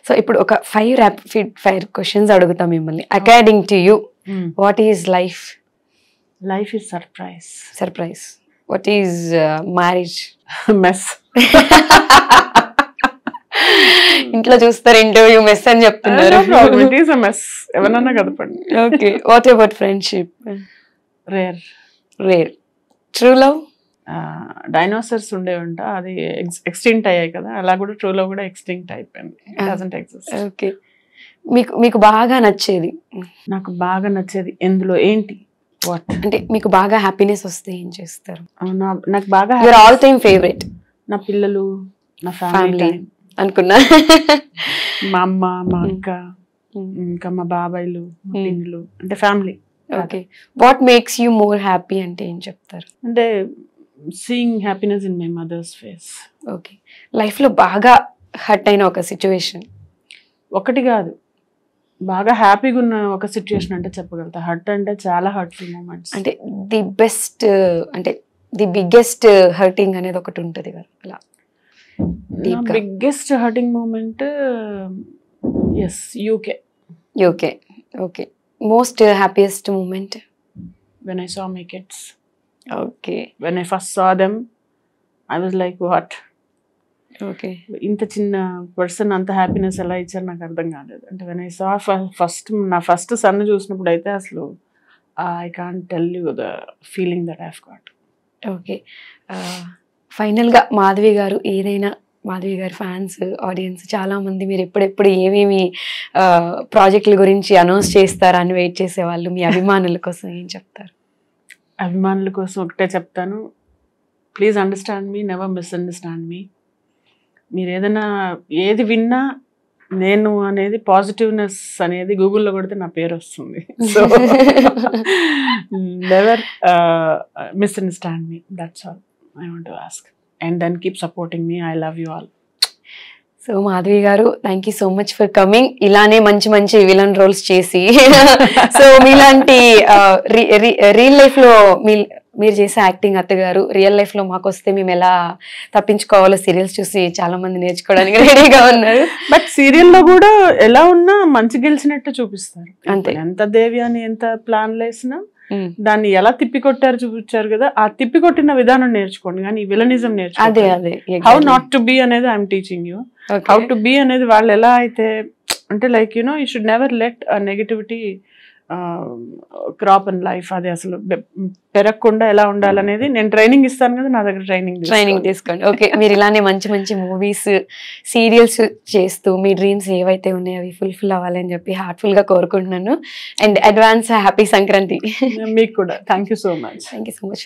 So ఇప్పుడు ఒక 5 rapid fire questions అడుగుతాం మిమ్మల్ని. According to you what is life? Life is surprise. Surprise. What is marriage? Mess. ఇంట్లో చూస్తారు ఇంటర్వ్యూ మెస్ అని చెప్తున్నారు. ఇట్ ఈస్ అ మెస్, ఎవరన్నా కదపండి. Okay, what about friendship? Rare. Rare. True love? Dinosaurs ఉండేవంట, అది ఎక్స్టింక్ట్ అయ్యాయి కదా, అలా కూడా ట్రూ లవ్ కూడా ఎక్స్టింక్ట్ అయిపోయింది. Doesn't exist. ఓకే, మీకు బాగా నచ్చేది? నాకు బాగా నచ్చేది ఎందులో ఏంటి? వాట్ అంటే మీకు బాగా హ్యాపీనెస్ వస్తే ఏం చేస్తారు? నాకు బాగా యువర్ ఆల్ టైమ్ ఫేవరెట్? నా పిల్లలు, నా ఫ్యామిలీ అనుకున్నా. మా అమ్మ, మా అక్క, ఇంకా మా బాబాయిలు, మా పిన్నులు, అంటే family. Okay, what makes you more happy అంటే ఏం చెప్తారు? అంటే seeing happiness in my mother's face. Okay, లైఫ్లో బాగా హర్ట్ అయిన ఒక సిచ్యువేషన్? ఒకటి కాదు, బాగా హ్యాపీగా ఉన్న ఒక సిచ్యువేషన్ అంటే చెప్పగలుగుతా. హర్ట్ అంటే చాలా హర్ట్ఫుల్ మూమెంట్స్. అంటే ది బెస్ట్, అంటే ది బిగ్గెస్ట్ హర్టింగ్ అనేది ఒకటి ఉంటుంది కదా, అలా biggest hurting moment is UK. UK. Okay, most happiest moment? when I saw my kids. Okay. When I first saw them, I was like, what? Okay. ఇంత చిన్న person అంత happiness ఎలా ఇచ్చారు నాకు అర్థం కాలేదు. అంటే when I saw నా ఫస్ట్ సన్ చూసినప్పుడు అయితే అసలు I can't tell you the feeling that I've got. Okay, ఫైనల్గా మాధవి గారు ఏదైనా, మాధవి గారి ఫ్యాన్స్, ఆడియన్స్ చాలామంది మీరు ఎప్పుడెప్పుడు ఏమేమి ప్రాజెక్టుల గురించి అనౌన్స్ చేస్తారా అని వెయిట్ చేసేవాళ్ళు, మీ అభిమానుల కోసం ఏం చెప్తారు? అభిమానుల కోసం ఒకటే చెప్తాను, please understand me, never misunderstand మీ. మీరు ఏదైనా ఏది విన్నా నేను అనేది పాజిటివ్నెస్ అనేది గూగుల్లో కొడితే నా పేరు వస్తుంది. So never misunderstand me, that's all I want to ask. And then keep supporting me. I love you all. So Madhavi garu, thank you so much for coming. ఇలానే మంచి మంచి విలన్ రోల్స్ చేసి సో మీలాంటి రియల్ లైఫ్లో మీరు చేసే యాక్టింగ్ అత్తగారు real లైఫ్లో మాకు వస్తే మేము ఎలా తప్పించుకోవాలో సీరియల్స్ చూసి చాలా మంది నేర్చుకోవడానికి రెడీగా ఉన్నారు. బట్ సీరియల్లో కూడా ఎలా ఉన్నా మంచి గెలిచినట్టు చూపిస్తారు. అంతే, ఎంత దేవి అని ఎంత ప్లాన్లు వేసినా దాన్ని ఎలా తిప్పికొట్టారు చూపించారు కదా, ఆ తిప్పికొట్టిన విధానం నేర్చుకోండి, కానీ ఈ విలనిజం నేర్చుకోండి. హౌ నాట్ టు బి అనేది I'm teaching you. How to be అనేది వాళ్ళు ఎలా అయితే, అంటే like you know you should never let negativity crop in life. అది అసలు పెరగకుండా ఎలా ఉండాలనేది నేను ట్రైనింగ్ ఇస్తాను కదా, నా దగ్గర ట్రైనింగ్ తీసుకోండి. ఓకే, మీరు ఇలానే మంచి మంచి మూవీస్, సీరియల్స్ చేస్తూ మీ డ్రీమ్స్ ఏవైతే ఉన్నాయో అవి ఫుల్ఫిల్ అవ్వాలని చెప్పి హార్ట్ఫుల్ గా కోరుకుంటున్నాను. And advance happy Sankranti. మీకు కూడా thank you so much. Thank you so much.